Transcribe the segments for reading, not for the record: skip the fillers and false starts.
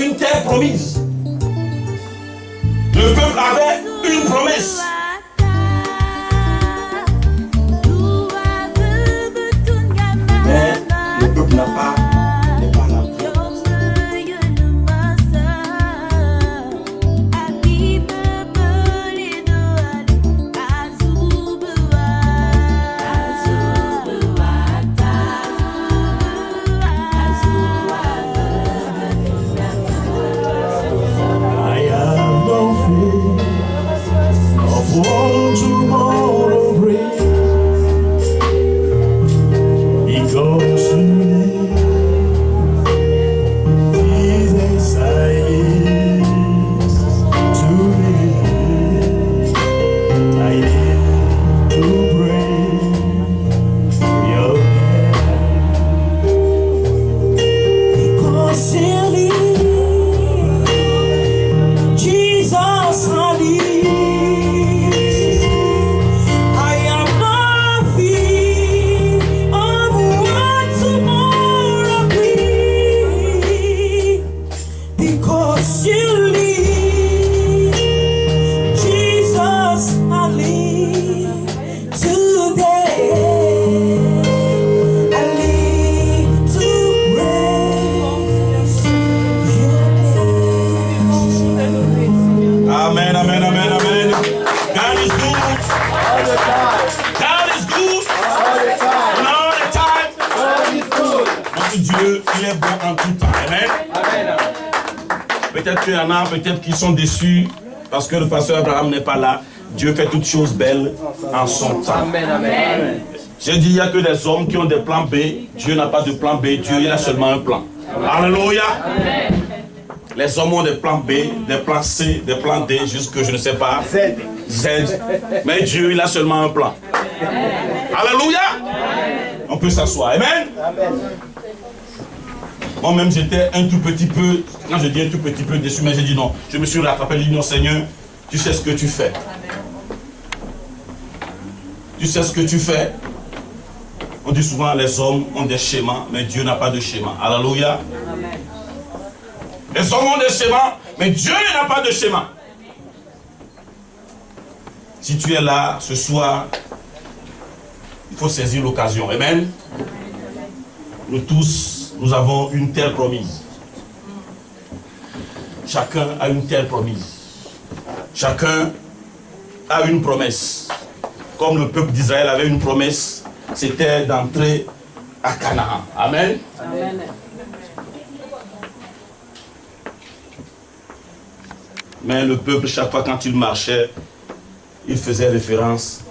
avait une terre promise. Le peuple avait une promesse. Mais le peuple n'est pas l'entrée. I have no fear of what tomorrow brings, because you live, Jesus, I live to live. I live to praise your name, because you live. Jesus, I live. I am not fear of what tomorrow brings, because you live. Jesus, I live today. I live to praise your name. Amen, amen, amen, amen. God is good. All the time. God is good. All the time. All the time. God is good. Notre Dieu, il est bon en tout temps. Amen. Amen. Peut-être qu'il y en a, peut-être qui sont déçus parce que le pasteur Abraham n'est pas là. Dieu fait toutes choses belles en son temps. Amen. Amen. J'ai dit, il n'y a que des hommes qui ont des plans B. Dieu n'a pas de plan B. Dieu, il a seulement un plan. Alléluia. Les hommes ont des plans B, des plans C, des plans D, jusque je ne sais pas. Z. Mais Dieu, il a seulement un plan. Alléluia. On peut s'asseoir. Amen. Moi-même, j'étais un tout petit peu, quand je dis un tout petit peu déçu, mais j'ai dit non. Je me suis rattrapé, j'ai dit non, Seigneur, tu sais ce que tu fais. Tu sais ce que tu fais. On dit souvent les hommes ont des schémas, mais Dieu n'a pas de schéma. Alléluia. Les hommes ont des schémas, mais Dieu n'a pas de schéma. Si tu es là ce soir, il faut saisir l'occasion. Amen. Nous tous, nous avons une terre promise. Chacun a une terre promise. Chacun a une promesse. Comme le peuple d'Israël avait une promesse, c'était d'entrer à Canaan. Amen. Amen. Mais le peuple, chaque fois quand il marchait, il faisait référence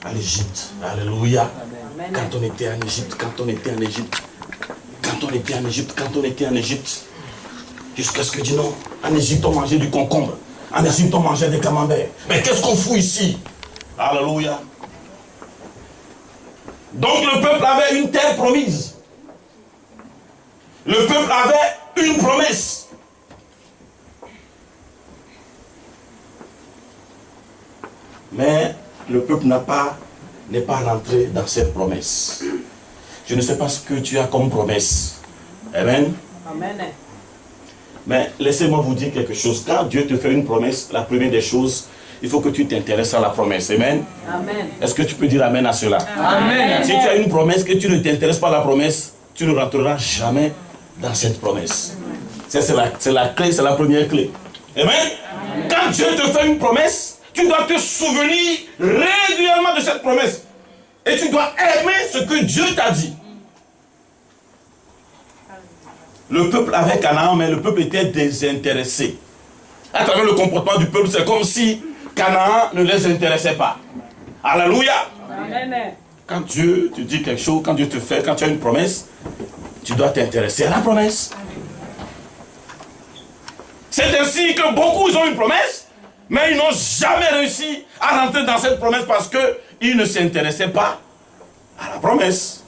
à l'Égypte. Alléluia. Quand on était en Égypte, quand on était en Égypte, quand on était en Égypte, quand on était en Égypte, jusqu'à ce que dit non, en Égypte on mangeait du concombre, en Égypte on mangeait des camemberts. Mais qu'est-ce qu'on fout ici? Alléluia. Donc le peuple avait une terre promise. Le peuple avait une promesse. Mais le peuple n'est pas rentré dans cette promesse. Je ne sais pas ce que tu as comme promesse. Amen. Amen. Mais laissez-moi vous dire quelque chose. Quand Dieu te fait une promesse, la première des choses, il faut que tu t'intéresses à la promesse. Amen. Amen. Est-ce que tu peux dire Amen à cela? Amen. Si tu as une promesse que tu ne t'intéresses pas à la promesse, tu ne rentreras jamais dans cette promesse. C'est la clé, c'est la première clé. Amen. Quand Dieu te fait une promesse, tu dois te souvenir régulièrement de cette promesse. Et tu dois aimer ce que Dieu t'a dit. Le peuple avait Canaan, mais le peuple était désintéressé. À travers le comportement du peuple, c'est comme si Canaan ne les intéressait pas. Alléluia. Amen. Quand Dieu te dit quelque chose, quand Dieu te fait, quand tu as une promesse, tu dois t'intéresser à la promesse. C'est ainsi que beaucoup ils ont une promesse, mais ils n'ont jamais réussi à rentrer dans cette promesse parce qu'ils ne s'intéressaient pas à la promesse.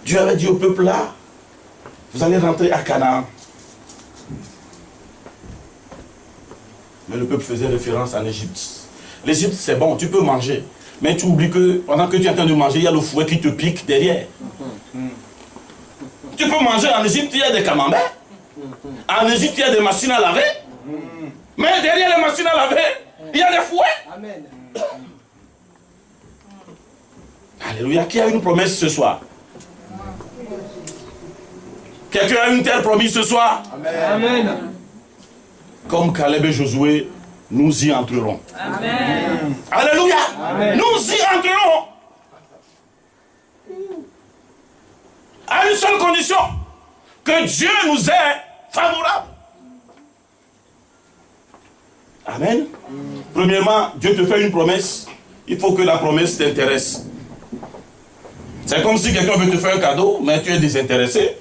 Dieu avait dit au peuple là, vous allez rentrer à Canaan. Mais le peuple faisait référence à l'Égypte. L'Égypte c'est bon, tu peux manger. Mais tu oublies que pendant que tu es en train de manger, il y a le fouet qui te pique derrière. Tu peux manger en Égypte, il y a des camemberts. En Égypte, il y a des machines à laver. Mais derrière les machines à laver, il y a des fouets. Amen. Alléluia. Qui a une promesse ce soir? Quelqu'un a une telle promesse ce soir? Amen. Comme Caleb et Josué, nous y entrerons. Amen. Alléluia. Amen. Nous y entrerons. À une seule condition, que Dieu nous est favorable. Amen. Premièrement, Dieu te fait une promesse. Il faut que la promesse t'intéresse. C'est comme si quelqu'un veut te faire un cadeau, mais tu es désintéressé.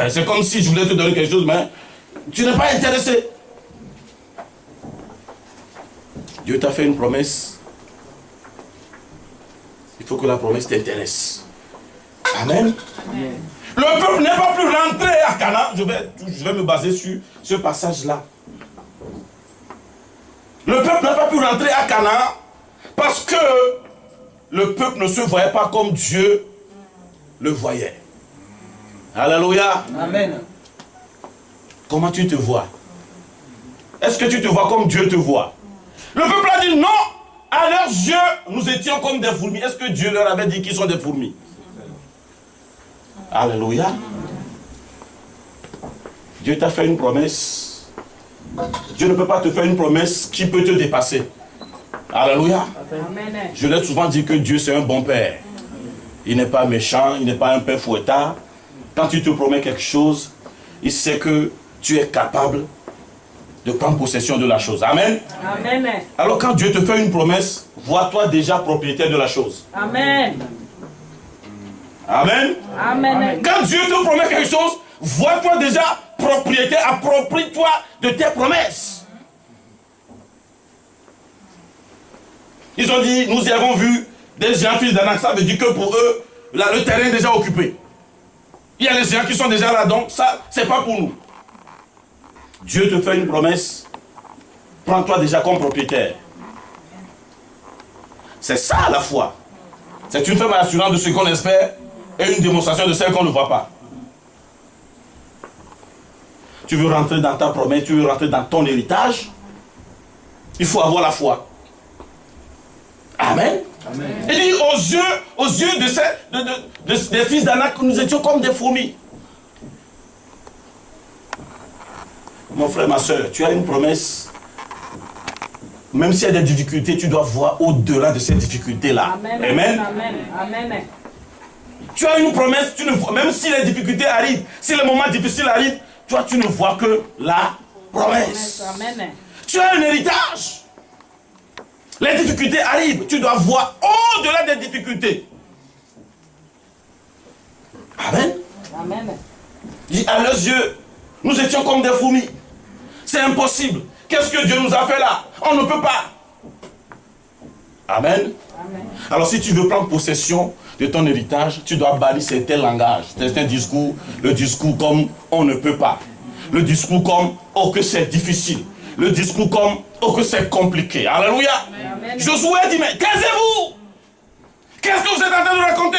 C'est comme si je voulais te donner quelque chose, mais tu n'es pas intéressé. Dieu t'a fait une promesse. Il faut que la promesse t'intéresse. Amen. Amen. Le peuple n'est pas plus rentré à Canaan. Je vais me baser sur ce passage-là. Le peuple n'a pas pu rentrer à Canaan parce que le peuple ne se voyait pas comme Dieu le voyait. Alléluia. Amen. Comment tu te vois? Est-ce que tu te vois comme Dieu te voit? Le peuple a dit non. À leurs yeux, nous étions comme des fourmis. Est-ce que Dieu leur avait dit qu'ils sont des fourmis? Alléluia. Dieu t'a fait une promesse. Dieu ne peut pas te faire une promesse qui peut te dépasser. Alléluia. Amen. Je l'ai souvent dit que Dieu c'est un bon père. Il n'est pas méchant, il n'est pas un père fouettard. Quand il te promet quelque chose, il sait que tu es capable de prendre possession de la chose. Amen. Amen. Alors quand Dieu te fait une promesse, vois-toi déjà propriétaire de la chose. Amen. Amen. Amen. Quand Dieu te promet quelque chose, vois-toi déjà propriétaire, approprie-toi de tes promesses. Ils ont dit, nous y avons vu des géants fils d'Anak, ça veut dire que pour eux, là, le terrain est déjà occupé. Il y a les géants qui sont déjà là, donc ça, c'est pas pour nous. Dieu te fait une promesse, prends-toi déjà comme propriétaire. C'est ça la foi. C'est une ferme assurance de ce qu'on espère et une démonstration de celle qu'on ne voit pas. Tu veux rentrer dans ta promesse, tu veux rentrer dans ton héritage, il faut avoir la foi. Amen. Amen. Il dit aux yeux des fils d'Anak, nous étions comme des fourmis. Mon frère, ma soeur, tu as une promesse. Même s'il y a des difficultés, tu dois voir au-delà de ces difficultés-là. Amen. Amen. Amen. Amen. Tu as une promesse, tu ne vois, même si les difficultés arrivent, si les moments difficiles arrivent, toi tu ne vois que la promesse. Amen. Tu as un héritage. Les difficultés arrivent, tu dois voir au-delà des difficultés. Amen. Amen. Dit à leurs yeux, nous étions comme des fourmis. C'est impossible. Qu'est-ce que Dieu nous a fait là? On ne peut pas. Amen. Amen. Alors si tu veux prendre possession de ton héritage, tu dois bannir certains langages, certains discours. Le discours comme on ne peut pas. Le discours comme oh que c'est difficile. Le discours comme oh que c'est compliqué. Alléluia. Amen. Josué dit mais taisez-vous. Qu'est-ce que vous êtes en train de raconter?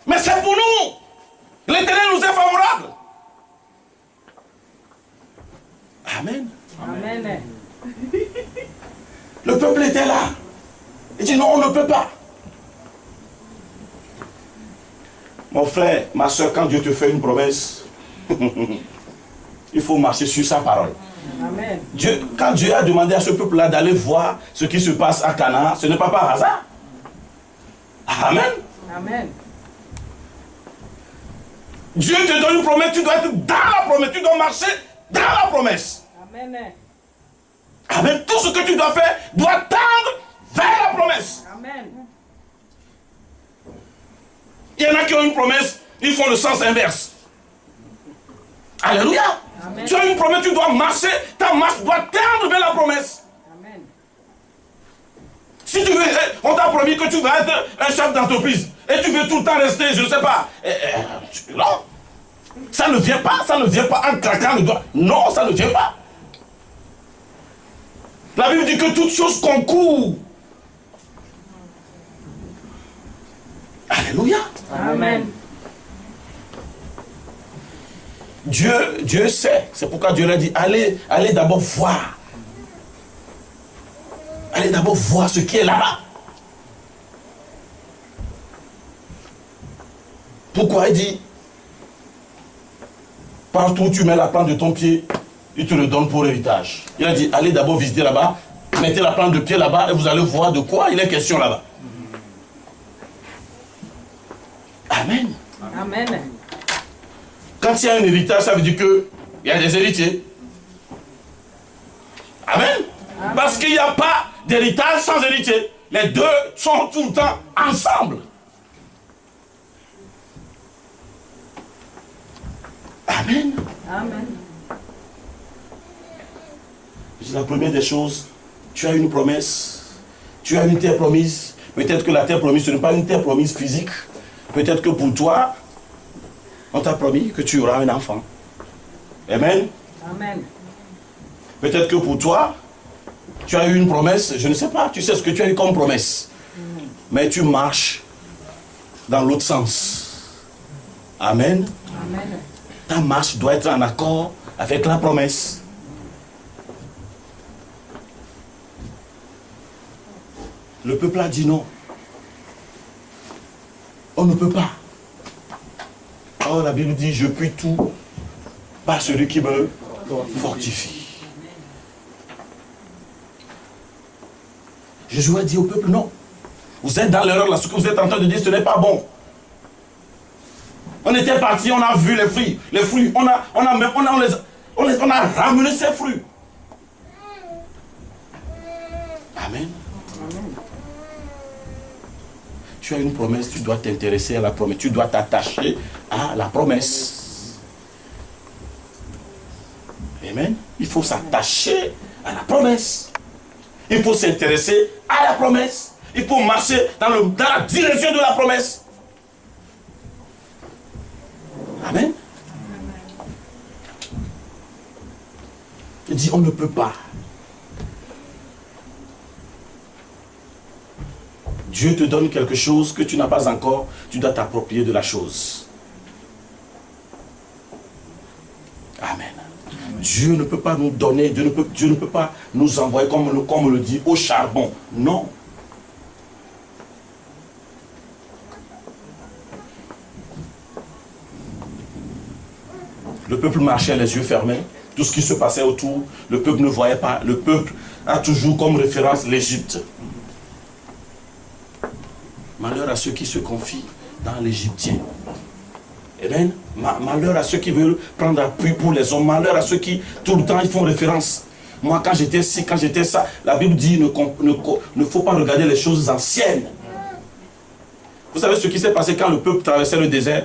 Mais c'est pour nous. L'Éternel nous est favorable. Amen. Amen. Le peuple était là. Il dit non, on ne peut pas. Mon frère, ma soeur, quand Dieu te fait une promesse, il faut marcher sur sa parole. Amen. Quand Dieu a demandé à ce peuple-là d'aller voir ce qui se passe à Canaan, ce n'est pas par hasard. Amen. Amen. Dieu te donne une promesse, tu dois être dans la promesse, tu dois marcher dans la promesse. Amen. Amen. Tout ce que tu dois faire doit tendre vers la promesse. Amen. Il y en a qui ont une promesse, ils font le sens inverse. Alléluia. Amen. Tu as une promesse, tu dois marcher, ta marche doit tendre vers la promesse. Amen. Si tu veux, on t'a promis que tu vas être un chef d'entreprise et tu veux tout le temps rester, je ne sais pas. Non. Ça ne vient pas en claquant le doigt. Non, ça ne vient pas. La Bible dit que toute chose concourt. Alléluia. Amen. Dieu sait. C'est pourquoi Dieu leur dit, allez d'abord voir. Allez d'abord voir ce qui est là-bas. Pourquoi il dit, partout où tu mets la plante de ton pied, il te le donne pour héritage. Il a dit, allez d'abord visiter là-bas, mettez la plante de pied là-bas et vous allez voir de quoi il est question là-bas. Amen. Amen. Quand il y a un héritage, ça veut dire qu'il y a des héritiers. Amen. Amen. Parce qu'il n'y a pas d'héritage sans héritier. Les deux sont tout le temps ensemble. Amen. Amen. C'est la première des choses. Tu as une promesse. Tu as une terre promise. Peut-être que la terre promise, ce n'est pas une terre promise physique. Peut-être que pour toi, on t'a promis que tu auras un enfant. Amen. Amen. Peut-être que pour toi, tu as eu une promesse, je ne sais pas, tu sais ce que tu as eu comme promesse. Mais tu marches dans l'autre sens. Amen. Amen. Ta marche doit être en accord avec la promesse. Le peuple a dit non. On ne peut pas. Oh, la Bible dit, je puis tout par celui qui me fortifie. Jésus a dit au peuple, non. Vous êtes dans l'erreur là, ce que vous êtes en train de dire, ce n'est pas bon. On était parti, on a vu les fruits, on a ramené ces fruits. Amen. Tu as une promesse, tu dois t'intéresser à la promesse, tu dois t'attacher à la promesse. Amen. Il faut s'attacher à la promesse. Il faut s'intéresser à la promesse. Il faut marcher dans la direction de la promesse. Amen. Il dit, on ne peut pas. Dieu te donne quelque chose que tu n'as pas encore, tu dois t'approprier de la chose. Amen. Dieu ne peut pas nous donner, Dieu ne peut pas nous envoyer, comme on le dit, au charbon. Non. Le peuple marchait les yeux fermés. Tout ce qui se passait autour, le peuple ne voyait pas. Le peuple a toujours comme référence l'Égypte. Malheur à ceux qui se confient dans l'Égyptien. Amen. Malheur à ceux qui veulent prendre appui pour les hommes. Malheur à ceux qui, tout le temps, ils font référence. Moi, quand j'étais ci, quand j'étais ça, la Bible dit ne faut pas regarder les choses anciennes. Vous savez ce qui s'est passé quand le peuple traversait le désert?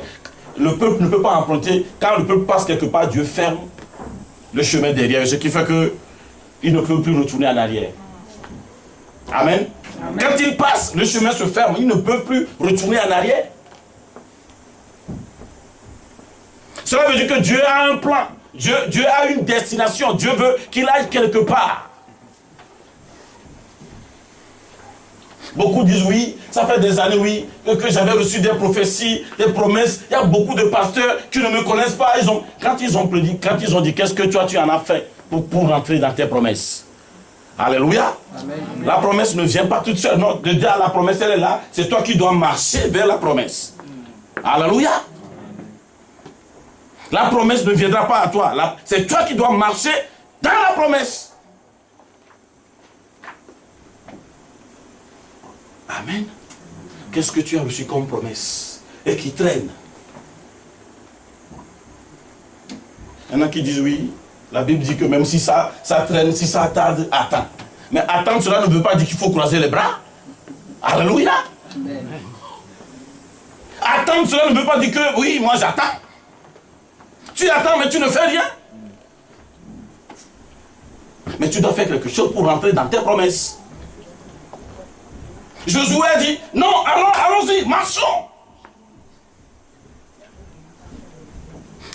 Le peuple ne peut pas emprunter. Quand le peuple passe quelque part, Dieu ferme le chemin derrière. Ce qui fait qu'il ne peut plus retourner en arrière. Amen. Amen. Quand il passe, le chemin se ferme. Il ne peut plus retourner en arrière. Cela veut dire que Dieu a un plan. Dieu a une destination. Dieu veut qu'il aille quelque part. Beaucoup disent oui, ça fait des années oui, que j'avais reçu des prophéties, des promesses. Il y a beaucoup de pasteurs qui ne me connaissent pas. Quand ils ont dit qu'est-ce que tu en as fait pour rentrer dans tes promesses. Alléluia. Amen. La promesse ne vient pas toute seule. Non, déjà la promesse elle est là. C'est toi qui dois marcher vers la promesse. Alléluia. La promesse ne viendra pas à toi. C'est toi qui dois marcher dans la promesse. Amen. Qu'est-ce que tu as reçu comme promesse et qui traîne? Il y en a qui disent oui. La Bible dit que même si ça traîne, si ça tarde, attends. Mais attendre, cela ne veut pas dire qu'il faut croiser les bras. Alléluia. Amen. Attendre, cela ne veut pas dire que oui, moi j'attends. Tu attends, mais tu ne fais rien. Mais tu dois faire quelque chose pour rentrer dans tes promesses. Josué a dit, non, allons-y, marchons.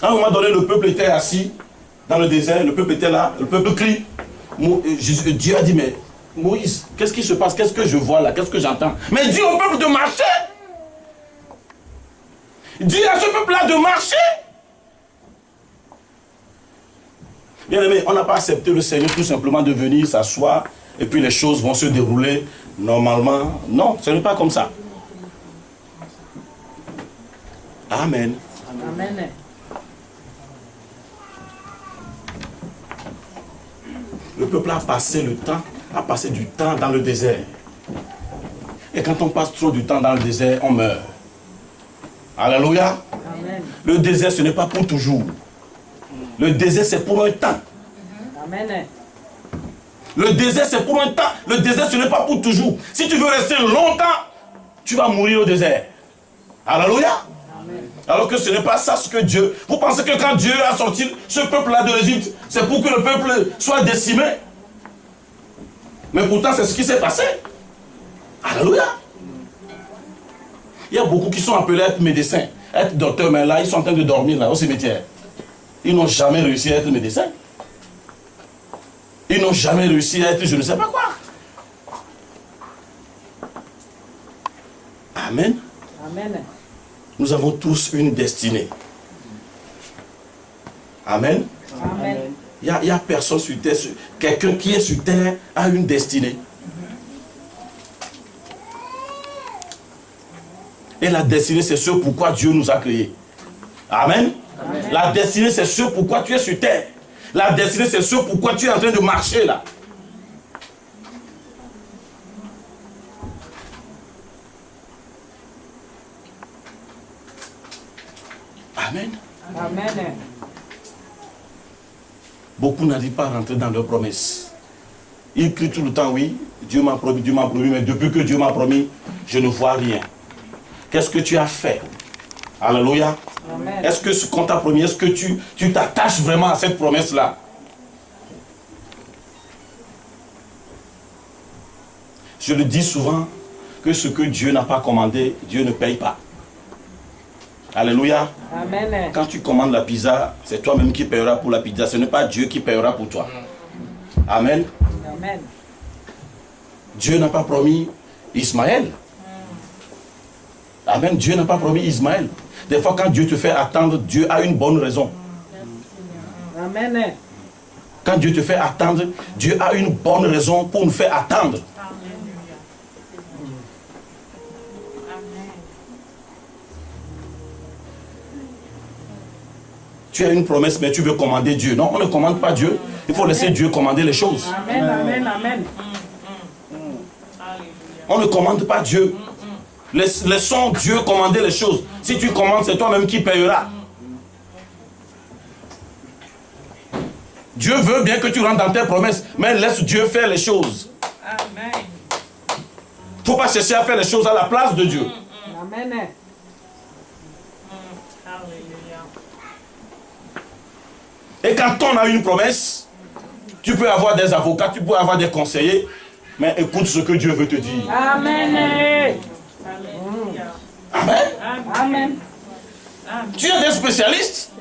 À un moment donné, le peuple était assis dans le désert, le peuple était là, le peuple crie. Dieu a dit, mais Moïse, qu'est-ce qui se passe? Qu'est-ce que je vois là? Qu'est-ce que j'entends? Mais dis au peuple de marcher. Dis à ce peuple-là de marcher. Bien aimé, on n'a pas accepté le Seigneur tout simplement de venir s'asseoir et puis les choses vont se dérouler normalement. Non, ce n'est pas comme ça. Amen. Amen. Le peuple a passé du temps dans le désert. Et quand on passe trop du temps dans le désert, on meurt. Alléluia. Amen. Le désert, ce n'est pas pour toujours. Le désert, c'est pour un temps. Amen. Le désert, c'est pour un temps. Le désert, ce n'est pas pour toujours. Si tu veux rester longtemps, tu vas mourir au désert. Alléluia. Alors que ce n'est pas ça ce que Dieu... Vous pensez que quand Dieu a sorti ce peuple-là de l'Égypte, c'est pour que le peuple soit décimé? Mais pourtant, c'est ce qui s'est passé. Alléluia. Il y a beaucoup qui sont appelés à être médecins, à être docteurs, mais là, ils sont en train de dormir là, au cimetière. Ils n'ont jamais réussi à être médecins. Ils n'ont jamais réussi à être je ne sais pas quoi. Amen. Amen. Nous avons tous une destinée. Amen. Amen. Il n'y a personne sur terre. Quelqu'un qui est sur terre a une destinée. Et la destinée, c'est ce pourquoi Dieu nous a créés. Amen. Amen. La destinée, c'est ce pourquoi tu es sur terre. La destinée, c'est ce pourquoi tu es en train de marcher là. Amen. Amen. Beaucoup n'arrivent pas à rentrer dans leurs promesses. Ils crient tout le temps, oui, Dieu m'a promis, mais depuis que Dieu m'a promis, je ne vois rien. Qu'est-ce que tu as fait? Alléluia. Amen. Est-ce que ce qu'on t'a promis, est-ce que tu t'attaches vraiment à cette promesse-là? Je le dis souvent, que ce que Dieu n'a pas commandé, Dieu ne paye pas. Alléluia. Amen. Quand tu commandes la pizza, c'est toi-même qui payeras pour la pizza. Ce n'est pas Dieu qui payera pour toi. Amen. Amen. Dieu n'a pas promis Ismaël. Amen. Dieu n'a pas promis Ismaël. Des fois, quand Dieu te fait attendre, Dieu a une bonne raison. Amen. Quand Dieu te fait attendre, Dieu a une bonne raison pour nous faire attendre. Tu as une promesse, mais tu veux commander Dieu. Non, on ne commande pas Dieu. Il faut laisser Dieu commander les choses. Amen. Amen. Amen. On ne commande pas Dieu. Laissons Dieu commander les choses. Si tu commandes, c'est toi-même qui payeras. Dieu veut bien que tu rentres dans tes promesses, mais laisse Dieu faire les choses. Amen. Il ne faut pas chercher à faire les choses à la place de Dieu. Amen. Alléluia. Et quand on a une promesse, tu peux avoir des avocats, tu peux avoir des conseillers, mais écoute ce que Dieu veut te dire. Amen. Alléluia. Amen. Amen. Tu es des spécialistes.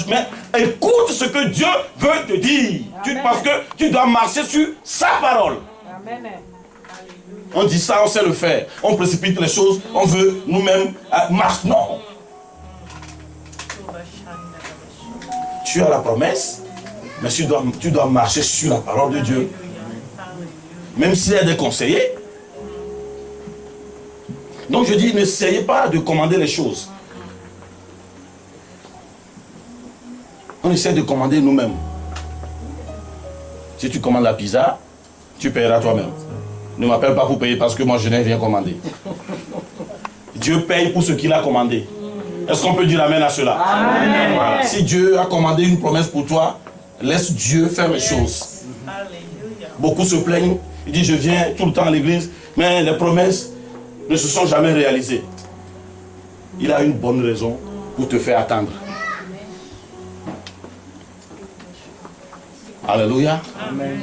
Mais écoute ce que Dieu veut te dire. Parce que tu dois marcher sur sa parole. Amen. On dit ça, on sait le faire. On précipite les choses, on veut nous-mêmes marcher. Non. Tu as la promesse, mais tu dois marcher sur la parole de Dieu. Même s'il y a des conseillers. Donc je dis, n'essayez pas de commander les choses. On essaie de commander nous-mêmes. Si tu commandes la pizza, tu payeras toi-même. Ne m'appelle pas pour payer parce que moi je n'ai rien commandé. Dieu paye pour ce qu'il a commandé. Est-ce qu'on peut dire amen à cela? Amen. Voilà. Si Dieu a commandé une promesse pour toi, laisse Dieu faire les choses. Alléluia. Beaucoup se plaignent. Ils disent je viens tout le temps à l'église, mais les promesses ne se sont jamais réalisées. Il a une bonne raison pour te faire attendre. Alléluia. Amen.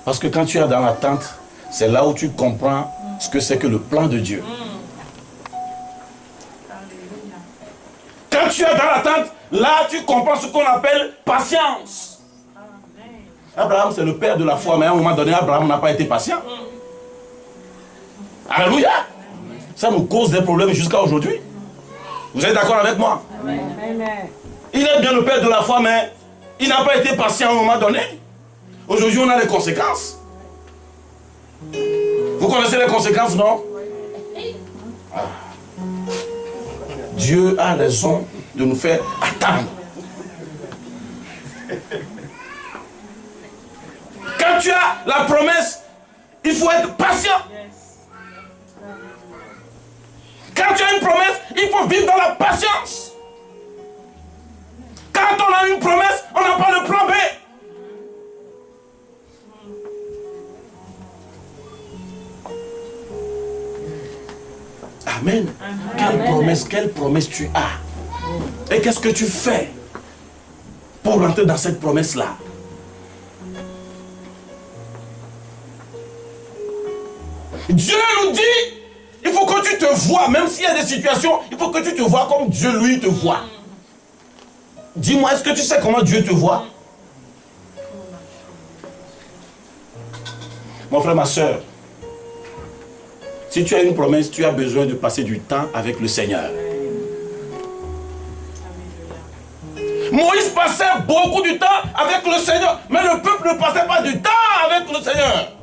Parce que quand tu es dans l'attente, c'est là où tu comprends ce que c'est que le plan de Dieu. Quand tu es dans l'attente, là tu comprends ce qu'on appelle patience. Abraham, c'est le père de la foi, mais à un moment donné, Abraham n'a pas été patient. Alléluia. Ça nous cause des problèmes jusqu'à aujourd'hui. Vous êtes d'accord avec moi? Amen. Il est bien le père de la foi, mais il n'a pas été patient à un moment donné. Aujourd'hui, on a les conséquences. Vous connaissez les conséquences, non? Ah. Dieu a raison de nous faire attendre. Quand tu as la promesse, il faut être patient. Quand tu as une promesse, il faut vivre dans la patience. Quand on a une promesse, on n'a pas de plan B. Amen. Quelle promesse tu as? Et qu'est-ce que tu fais pour rentrer dans cette promesse-là? Dieu nous dit, il faut que tu te vois, même s'il y a des situations, il faut que tu te vois comme Dieu lui te voit. Dis-moi, est-ce que tu sais comment Dieu te voit? Mon frère, ma soeur, si tu as une promesse, tu as besoin de passer du temps avec le Seigneur. Moïse passait beaucoup de temps avec le Seigneur, mais le peuple ne passait pas du temps avec le Seigneur.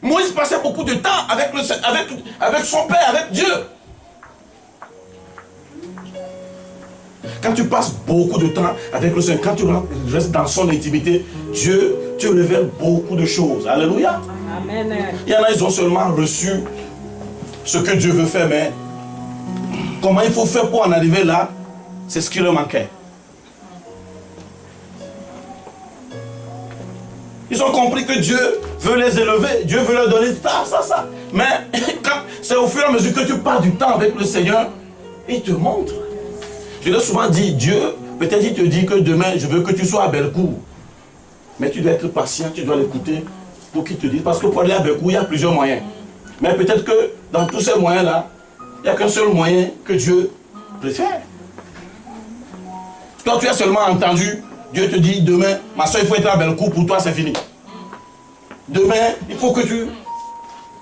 Moïse passait beaucoup de temps avec son Père, avec Dieu. Quand tu passes beaucoup de temps avec le Seigneur, quand tu restes dans son intimité, Dieu te révèle beaucoup de choses. Alléluia. Amen. Il y en a, ils ont seulement reçu ce que Dieu veut faire, mais comment il faut faire pour en arriver là, c'est ce qui leur manquait. Ils ont compris que Dieu veut les élever, Dieu veut leur donner ça. Mais quand c'est au fur et à mesure que tu passes du temps avec le Seigneur, il te montre. Je l'ai souvent dit, Dieu, peut-être il te dit que demain, je veux que tu sois à Bellecour. Mais tu dois être patient, tu dois l'écouter pour qu'il te dise. Parce que pour aller à Bellecour, il y a plusieurs moyens. Mais peut-être que dans tous ces moyens-là, il n'y a qu'un seul moyen que Dieu préfère. Toi, tu as seulement entendu, Dieu te dit, demain, ma soeur, il faut être à Bellecour, pour toi, c'est fini. Demain, il faut que tu...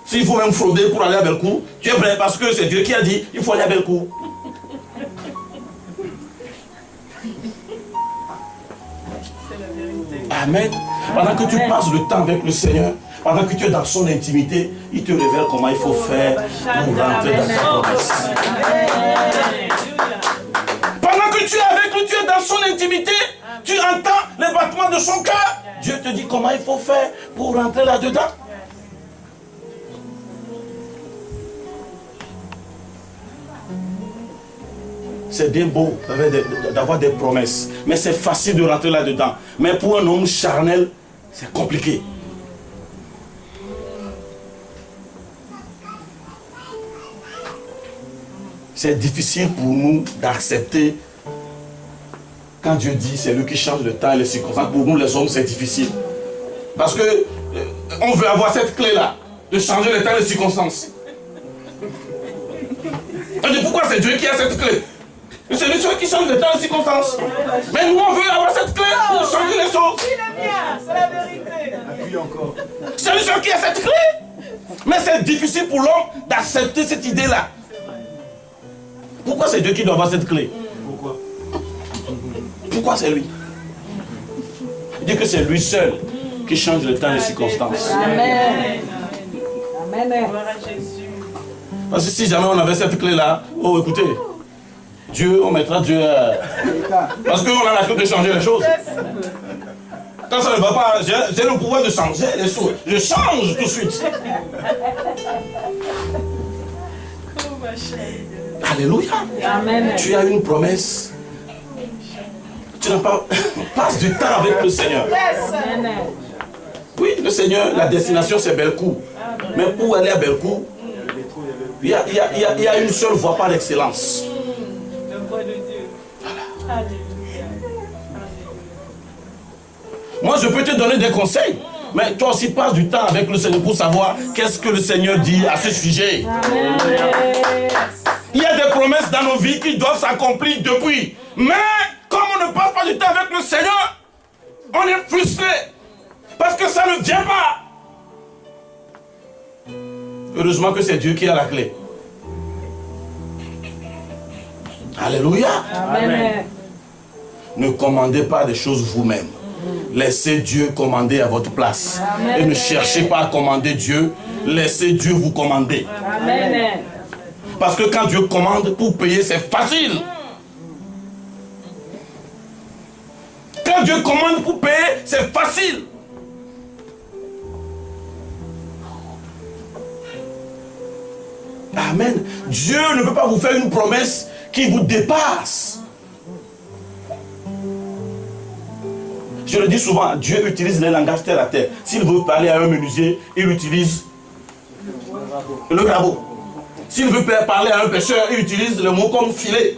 S'il faut même frauder pour aller à Bellecour, tu es prêt parce que c'est Dieu qui a dit, il faut aller à Bellecour. Amen. Pendant que tu passes le temps avec le Seigneur, pendant que tu es dans son intimité, il te révèle comment il faut faire pour rentrer dans sa promesse. Pendant que tu es avec lui, tu es dans son intimité, tu entends les battements de son cœur. Dieu te dit comment il faut faire pour rentrer là-dedans. C'est bien beau d'avoir des promesses, mais c'est facile de rentrer là-dedans. Mais pour un homme charnel, c'est compliqué. C'est difficile pour nous d'accepter quand Dieu dit c'est lui qui change le temps et les circonstances. Pour nous les hommes c'est difficile. Parce que on veut avoir cette clé-là, de changer le temps et les circonstances. On dit pourquoi c'est Dieu qui a cette clé? C'est lui seul qui change le temps et les circonstances. Mais nous on veut avoir cette clé pour changer les choses. C'est la vérité. C'est lui seul qui a cette clé. Mais c'est difficile pour l'homme d'accepter cette idée-là. Pourquoi c'est Dieu qui doit avoir cette clé? Pourquoi c'est lui? Il dit que c'est lui seul qui change le temps et les circonstances. Amen. Amen. Gloire à Jésus. Parce que si jamais on avait cette clé-là, oh écoutez, Dieu, on mettra Dieu parce qu'on a la clé de changer les choses. Quand ça ne va pas, j'ai le pouvoir de changer les choses. Je change tout de suite. Oh ma chérie. Alléluia. Amen. Tu as une promesse. Tu n'as pas... Passe du temps avec le Seigneur. Amen. Oui, le Seigneur, la destination c'est Bellecour. Mais pour aller à Bellecour, il y a une seule voie par excellence. La voix de Dieu. Alléluia. Moi, je peux te donner des conseils. Mais toi aussi, passe du temps avec le Seigneur pour savoir qu'est-ce que le Seigneur dit à ce sujet. Amen. Il y a des promesses dans nos vies qui doivent s'accomplir depuis. Mais comme on ne passe pas du temps avec le Seigneur, on est frustré. Parce que ça ne vient pas. Heureusement que c'est Dieu qui a la clé. Alléluia. Amen. Ne commandez pas des choses vous-même. Laissez Dieu commander à votre place. Amen. Et ne cherchez pas à commander Dieu. Laissez Dieu vous commander. Amen. Parce que quand Dieu commande, pour payer, c'est facile. Quand Dieu commande pour payer, c'est facile. Amen. Dieu ne peut pas vous faire une promesse qui vous dépasse. Je le dis souvent, Dieu utilise les langages terre à terre. S'il veut parler à un menuisier, il utilise le rabot. S'il veut parler à un pêcheur, il utilise le mot comme filet.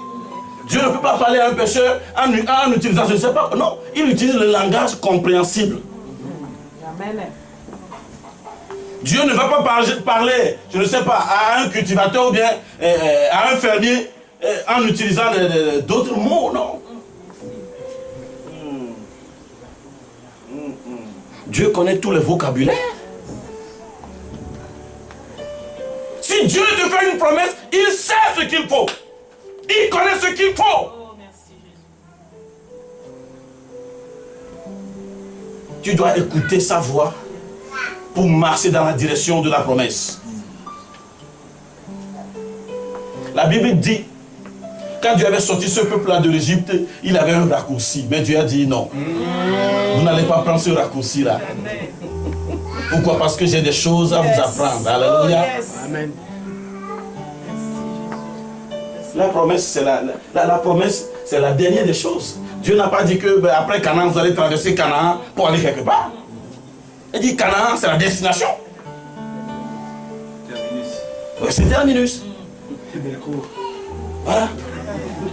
Dieu ne peut pas parler à un pêcheur en utilisant, je ne sais pas, non, il utilise le langage compréhensible. Amen. Dieu ne va pas parler, je ne sais pas, à un cultivateur ou bien à un fermier en utilisant d'autres mots, non. Dieu connaît tous les vocabulaires. Si Dieu te fait une promesse, il sait ce qu'il faut. Il connaît ce qu'il faut. Oh, merci Jésus. Tu dois écouter sa voix pour marcher dans la direction de la promesse. La Bible dit, quand Dieu avait sorti ce peuple-là de l'Égypte, il avait un raccourci. Mais Dieu a dit non. Vous n'allez pas prendre ce raccourci-là. Pourquoi? Parce que j'ai des choses à vous apprendre. Alléluia. Oh, yes. Amen. La promesse, c'est la promesse, c'est la dernière des choses. Dieu n'a pas dit que après Canaan, vous allez traverser Canaan pour aller quelque part. Il dit Canaan, c'est la destination. Terminus. Ouais, c'est terminus. Voilà.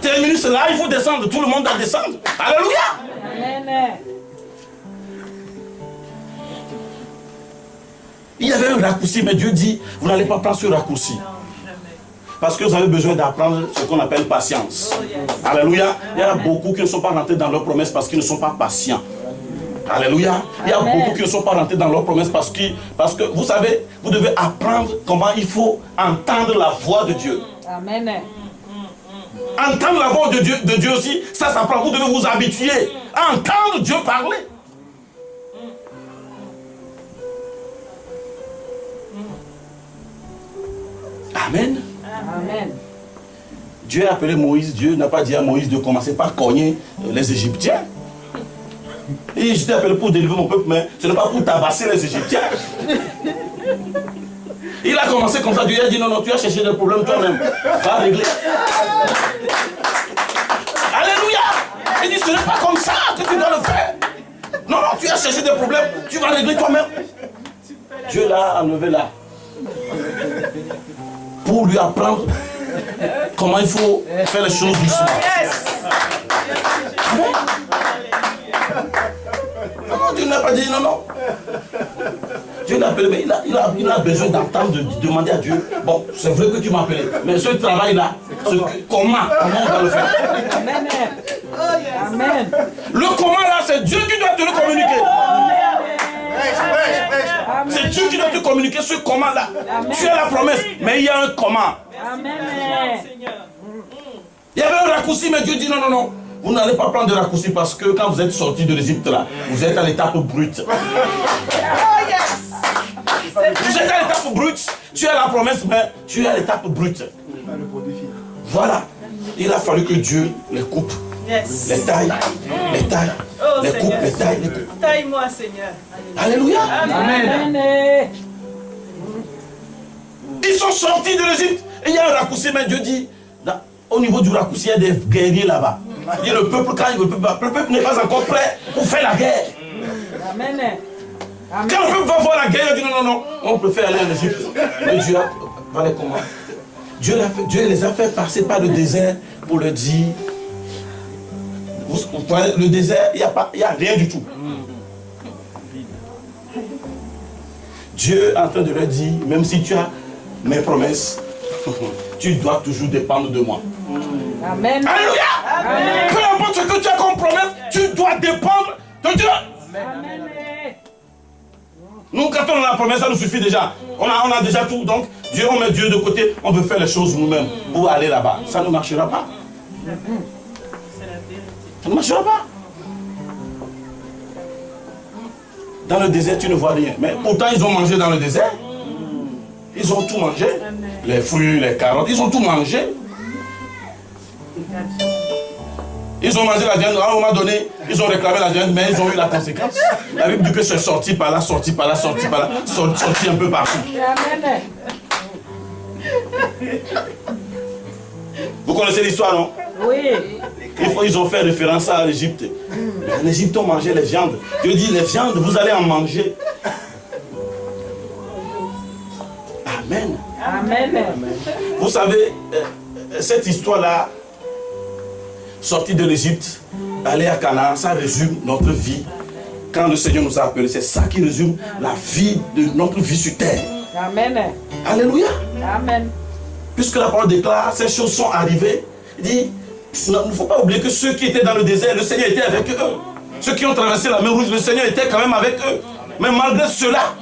Terminus, là, il faut descendre. Tout le monde doit descendre. Alléluia. Amen. Il y avait un raccourci, mais Dieu dit, vous n'allez pas prendre ce raccourci. Non, jamais. Parce que vous avez besoin d'apprendre ce qu'on appelle patience. Oh, yes. Alléluia. Il y a beaucoup qui ne sont pas rentrés dans leurs promesses parce qu'ils ne sont pas patients. Alléluia. Il y a Amen. beaucoup qui ne sont pas rentrés dans leurs promesses parce que vous savez, vous devez apprendre comment il faut entendre la voix de Dieu. Amen. Entendre la voix de Dieu aussi, ça s'apprend. Vous devez vous habituer à entendre Dieu parler. Amen. Amen. Dieu a appelé Moïse. Dieu n'a pas dit à Moïse de commencer par cogner les Égyptiens. Et je t'ai appelé pour délivrer mon peuple, mais ce n'est pas pour tabasser les Égyptiens. Il a commencé comme ça. Dieu a dit non, non, tu as cherché des problèmes toi-même. Va régler. Alléluia. Il dit ce n'est pas comme ça que tu dois le faire. Non, non, tu as cherché des problèmes. Tu vas régler toi-même. Dieu l'a enlevé là. Pour lui apprendre comment il faut faire les choses doucement. Yes. Non, non, Dieu n'a pas dit non, non. Dieu l'a appelé, mais il a besoin d'entendre, de demander à Dieu. Bon, c'est vrai que tu m'as appelé, mais ce travail-là, comment on va le faire? Amen. Oh, yes. Amen. Le comment là, c'est Dieu qui doit te le communiquer. Amen. C'est Dieu qui doit te communiquer ce comment là. Tu as la promesse, mais il y a un comment. Amen. Seigneur. Il y avait un raccourci, mais Dieu dit non, non, non. Vous n'allez pas prendre de raccourci parce que quand vous êtes sorti de l'Égypte là, vous êtes à l'étape brute. Oh, yes. Vous êtes à l'étape brute, tu as la promesse, mais tu es à l'étape brute. Voilà. Il a fallu que Dieu les coupe, Yes. les taille, les taille, Oh, les coupe, Seigneur. les taille, les coupe. Taille-moi, Seigneur. Alléluia. Amen. Ils sont sortis de l'Égypte et il y a un raccourci, mais Dieu dit, là, au niveau du raccourci, il y a des guerriers là-bas. Et le peuple, quand il ne peut pas, le peuple n'est pas encore prêt pour faire la guerre. Amen. Quand le peuple va voir la guerre, il dit non, non, non, on préfère aller en Égypte. Mais Dieu a, voilà comment. Dieu les a fait passer par le désert pour leur dire, vous voyez, le désert, il n'y a rien du tout. Dieu est en train de leur dire, même si tu as mes promesses, tu dois toujours dépendre de moi. Amen. Alléluia. Peu importe ce que tu as comme promesse, tu dois dépendre de Dieu. Amen. Nous, quand on a la promesse, ça nous suffit déjà. On a déjà tout. Donc, Dieu, on met Dieu de côté. On veut faire les choses nous-mêmes pour aller là-bas. Ça ne marchera pas. C'est la vérité. Ça ne marchera pas. Dans le désert, tu ne vois rien. Mais pourtant, ils ont mangé dans le désert. Ils ont tout mangé. Les fruits, les carottes, ils ont tout mangé. Ils ont mangé la viande. À un moment donné, ils ont réclamé la viande, mais ils ont eu la conséquence. La Bible dit que c'est sorti par là, sorti par là, sorti par là, sorti un peu partout. Amen. Vous connaissez l'histoire, non? Oui. Ils ont fait référence à l'Égypte. En Égypte, on mangeait les viandes. Dieu dit, les viandes, vous allez en manger. Amen. Amen. Vous savez, cette histoire-là, sortie de l'Égypte, aller à Canaan, ça résume notre vie. Quand le Seigneur nous a appelés, c'est ça qui résume la vie de notre vie sur terre. Amen. Alléluia. Amen. Puisque la parole déclare, ces choses sont arrivées. Il dit, il ne faut pas oublier que ceux qui étaient dans le désert, le Seigneur était avec eux. Ceux qui ont traversé la mer Rouge, le Seigneur était quand même avec eux. Mais malgré cela,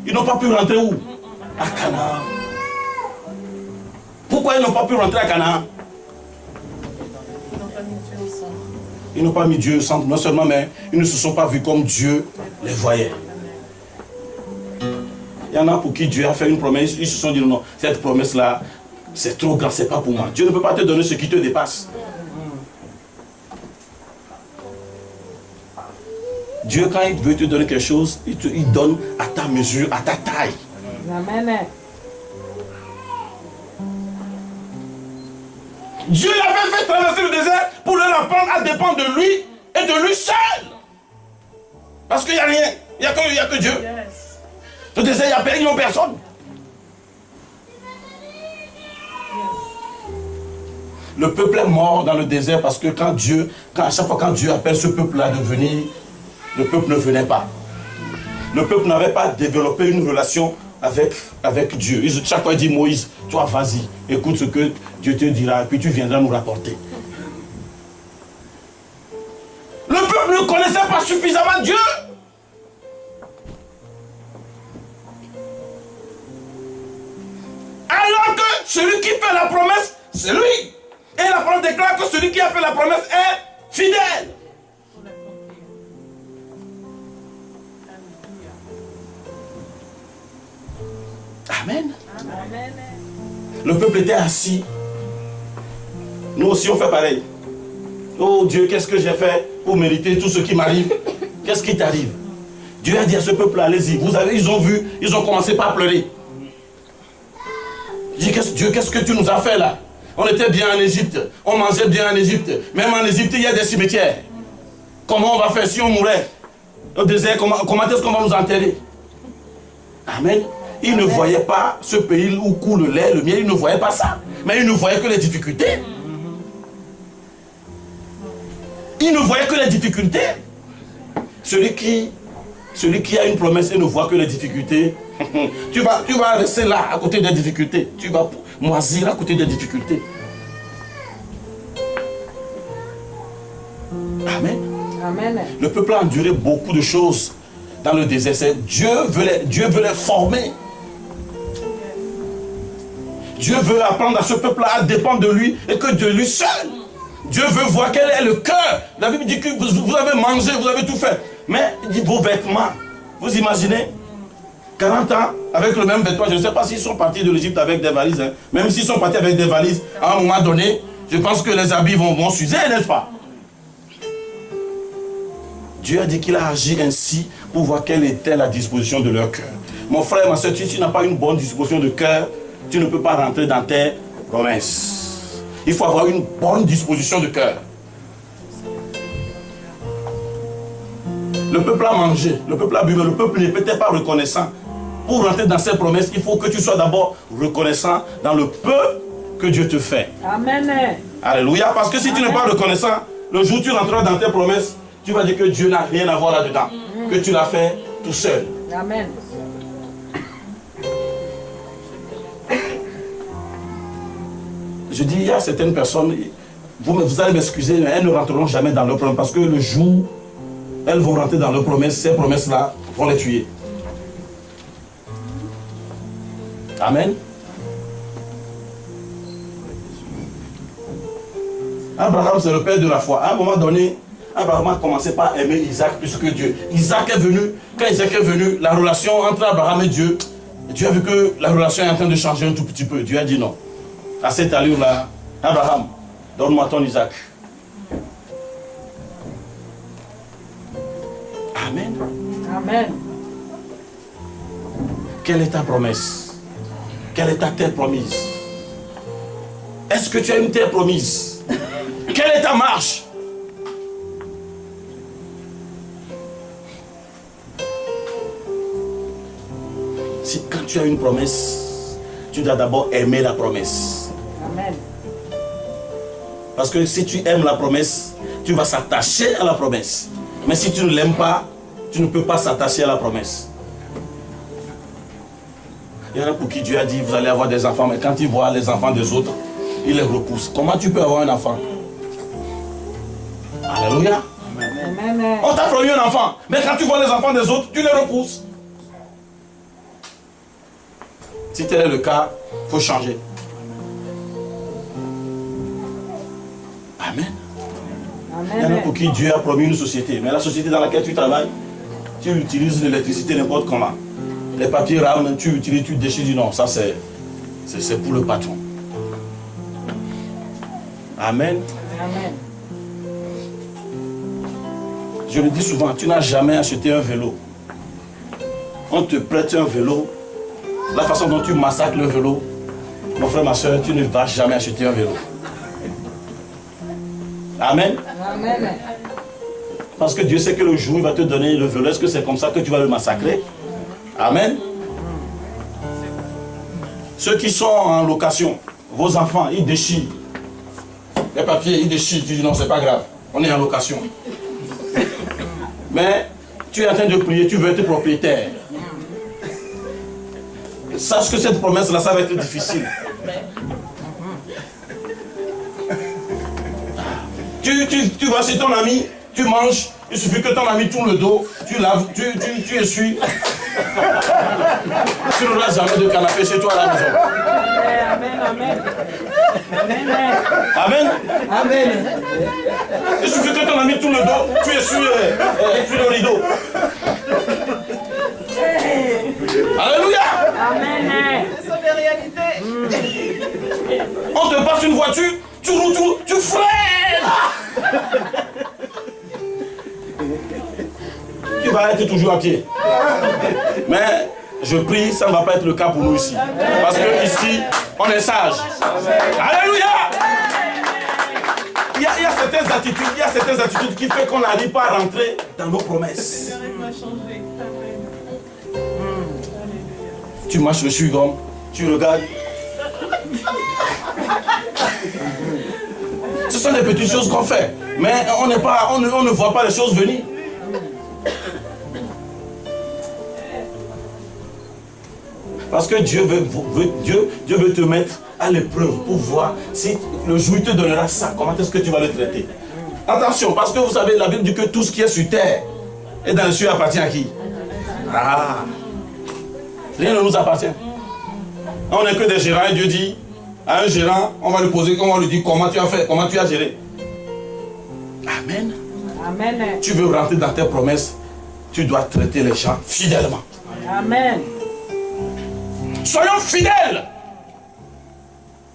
ils n'ont pas pu rentrer où? À Canaan. Pourquoi ils n'ont pas pu rentrer à Canaan? Ils n'ont pas mis Dieu au centre, non seulement, mais ils ne se sont pas vus comme Dieu les voyait. Il y en a pour qui Dieu a fait une promesse, ils se sont dit non, cette promesse-là, c'est trop grand, c'est pas pour moi. Dieu ne peut pas te donner ce qui te dépasse. Dieu, quand il veut te donner quelque chose, il donne à ta mesure, à ta taille. Amen. Dieu l'avait fait traverser le désert pour leur apprendre à dépendre de lui et de lui seul. Parce qu'il n'y a rien, il n'y a que Dieu. Le désert, il n'y a personne. Le peuple est mort dans le désert parce que à chaque fois quand Dieu appelle ce peuple-là de venir, le peuple ne venait pas. Le peuple n'avait pas développé une relation avec Dieu. Chaque fois il dit Moïse, toi vas-y, écoute ce que Dieu te dira, et puis tu viendras nous rapporter. Le peuple ne connaissait pas suffisamment Dieu. Alors que celui qui fait la promesse, c'est lui. Et la parole déclare que celui qui a fait la promesse est fidèle. Amen. Amen. Le peuple était assis. Nous aussi on fait pareil. Oh Dieu, qu'est-ce que j'ai fait pour mériter tout ce qui m'arrive? Qu'est-ce qui t'arrive? Dieu a dit à ce peuple, allez-y. Vous avez, ils ont vu, ils ont commencé par pleurer. Il dit, Dieu, qu'est-ce que tu nous as fait là? On était bien en Égypte, on mangeait bien en Égypte. Même en Égypte, il y a des cimetières. Comment on va faire si on mourait? Au désert, comment est-ce qu'on va nous enterrer? Amen. Ils ne voyaient pas ce pays où coule le lait, le miel, ils ne voyaient pas ça. Mais ils ne voyaient que les difficultés. Ils ne voyaient que les difficultés. Celui qui a une promesse et ne voit que les difficultés, tu vas rester là, à côté des difficultés. Tu vas moisir à côté des difficultés. Amen. Amen. Le peuple a enduré beaucoup de choses dans le désert. Dieu veut les former. Dieu veut apprendre à ce peuple-là à dépendre de lui et que de lui seul. Dieu veut voir quel est le cœur. La Bible dit que vous avez mangé, vous avez tout fait. Mais il dit vos vêtements. Vous imaginez 40 ans avec le même vêtement. Je ne sais pas s'ils sont partis de l'Égypte avec des valises. Hein. Même s'ils sont partis avec des valises, à un moment donné, je pense que les habits vont s'user, n'est-ce pas? Dieu a dit qu'il a agi ainsi pour voir quelle était la disposition de leur cœur. Mon frère, ma soeur, si tu n'as pas une bonne disposition de cœur, tu ne peux pas rentrer dans tes promesses. Il faut avoir une bonne disposition de cœur. Le peuple a mangé, le peuple a bu, mais le peuple n'était pas reconnaissant. Pour rentrer dans ses promesses, il faut que tu sois d'abord reconnaissant dans le peu que Dieu te fait. Amen. Alléluia. Parce que si tu n'es pas reconnaissant, le jour où tu rentreras dans tes promesses, tu vas dire que Dieu n'a rien à voir là-dedans. Que tu l'as fait tout seul. Amen. Je dis, il y a certaines personnes, vous allez m'excuser, mais elles ne rentreront jamais dans leurs promesses. Parce que le jour où elles vont rentrer dans leurs promesses, ces promesses-là vont les tuer. Amen. Abraham, c'est le père de la foi. À un moment donné, Abraham a commencé par aimer Isaac plus que Dieu. Isaac est venu, quand Isaac est venu, la relation entre Abraham et Dieu a vu que la relation est en train de changer un tout petit peu. Dieu a dit non. À cette allure-là, Abraham, donne-moi ton Isaac. Amen. Amen. Quelle est ta promesse? Quelle est ta terre promise? Est-ce que tu as une terre promise? Quelle est ta marche? Si quand tu as une promesse, tu dois d'abord aimer la promesse. Amen. Parce que si tu aimes la promesse, tu vas s'attacher à la promesse. Mais si tu ne l'aimes pas, tu ne peux pas s'attacher à la promesse. Il y en a pour qui Dieu a dit, vous allez avoir des enfants, mais quand ils voient les enfants des autres, ils les repoussent. Comment tu peux avoir un enfant? Alléluia. Amen. On t'a promis un enfant, mais quand tu vois les enfants des autres, tu les repousses. Si tel est le cas, il faut changer. Amen. Il y en a pour qui Dieu a promis une société, mais la société dans laquelle tu travailles, tu utilises l'électricité n'importe comment. Les papiers rament, tu utilises, tu déchires, dis non, ça c'est pour le patron. Amen. Amen. Je le dis souvent, tu n'as jamais acheté un vélo. On te prête un vélo. La façon dont tu massacres le vélo, mon frère, ma soeur, tu ne vas jamais acheter un vélo. Amen. Amen. Parce que Dieu sait que le jour où il va te donner le vélo, est-ce que c'est comme ça que tu vas le massacrer? Amen. Ceux qui sont en location, vos enfants, ils déchirent. Les papiers, ils déchirent. Tu dis non, c'est pas grave. On est en location. Mais tu es en train de prier, tu veux être propriétaire. Sache que cette promesse-là, ça va être difficile. Tu vas chez ton ami, tu manges, il suffit que ton ami tourne le dos, tu laves, tu essuies. Tu n'auras jamais de canapé chez toi à la maison. Amen. Amen. Amen. Amen. Amen. Il suffit que ton ami tourne le dos, tu essuies le rideau. Alléluia. Amen. Ce sont des réalités. On te passe une voiture, tu roules, tu freines. Tu vas être toujours à pied. Mais je prie, ça ne va pas être le cas pour nous ici. Parce que ici, on est sage. Alléluia. Il y a certaines attitudes qui font qu'on n'arrive pas à rentrer dans nos promesses. Le rythme a changé. Amen. Tu marches le chewing-gum, tu regardes. Ce sont des petites choses qu'on fait. Mais on ne voit pas les choses venir. Parce que Dieu veut te mettre à l'épreuve pour voir si le jour il te donnera ça, comment est-ce que tu vas le traiter. Attention, parce que vous savez, la Bible dit que tout ce qui est sur terre et dans le ciel appartient à qui? Ah! Rien ne nous appartient. On n'est que des gérants et Dieu dit à un gérant, on va lui poser, on va lui dire comment tu as fait, comment tu as géré. Amen. Amen. Tu veux rentrer dans tes promesses, tu dois traiter les gens fidèlement. Amen. Soyons fidèles.